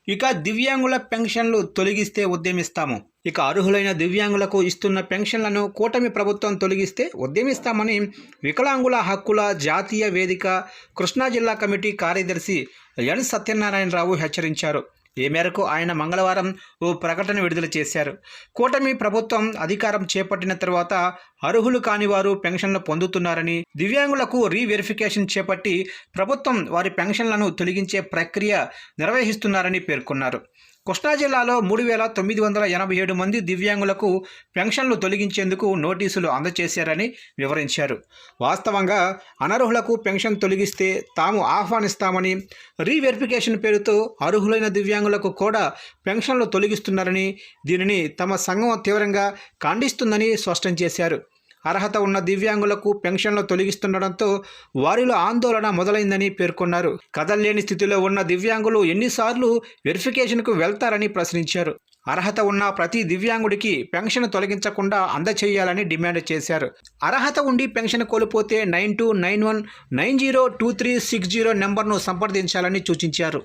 ఇక దివ్యాంగుల పెన్షన్లు తొలగిస్తే ఉద్యమిస్తాము. ఇక అర్హులైన దివ్యాంగులకు ఇస్తున్న పెన్షన్లను కూటమి ప్రభుత్వం తొలగిస్తే ఉద్యమిస్తామని వికలాంగుల హక్కుల జాతీయ వేదిక కృష్ణా జిల్లా కమిటీ కార్యదర్శి ఎన్ సత్యనారాయణరావు హెచ్చరించారు. ఈ మేరకు ఆయన మంగళవారం ఓ ప్రకటన విడుదల చేశారు. కూటమి ప్రభుత్వం అధికారం చేపట్టిన తర్వాత అర్హులు కాని వారు పెన్షన్లు పొందుతున్నారని, దివ్యాంగులకు రీవెరిఫికేషన్ చేపట్టి ప్రభుత్వం వారి పెన్షన్లను తొలగించే ప్రక్రియ నిర్వహిస్తున్నారని పేర్కొన్నారు. కృష్ణా జిల్లాలో 3,987 మంది దివ్యాంగులకు పెన్షన్లు తొలగించేందుకు నోటీసులు అందజేశారని వివరించారు. వాస్తవంగా అనర్హులకు పెన్షన్ తొలగిస్తే తాము ఆహ్వానిస్తామని, రీవెరిఫికేషన్ పేరుతో అర్హులైన దివ్యాంగులకు కూడా పెన్షన్లు తొలగిస్తున్నారని, దీనిని తమ సంఘం తీవ్రంగా ఖండిస్తుందని స్పష్టం చేశారు. అర్హత ఉన్న దివ్యాంగులకు పెన్షన్లు తొలగిస్తుండడంతో వారిలో ఆందోళన మొదలైందని పేర్కొన్నారు. కదల్లేని స్థితిలో ఉన్న దివ్యాంగులు ఎన్నిసార్లు వెరిఫికేషన్కు వెళ్తారని ప్రశ్నించారు. అర్హత ఉన్న ప్రతి దివ్యాంగుడికి పెన్షన్ తొలగించకుండా అందచేయాలని డిమాండ్ చేశారు. అర్హత ఉండి పెన్షన్ కోల్పోతే 9291902360 నెంబర్ను సంప్రదించాలని సూచించారు.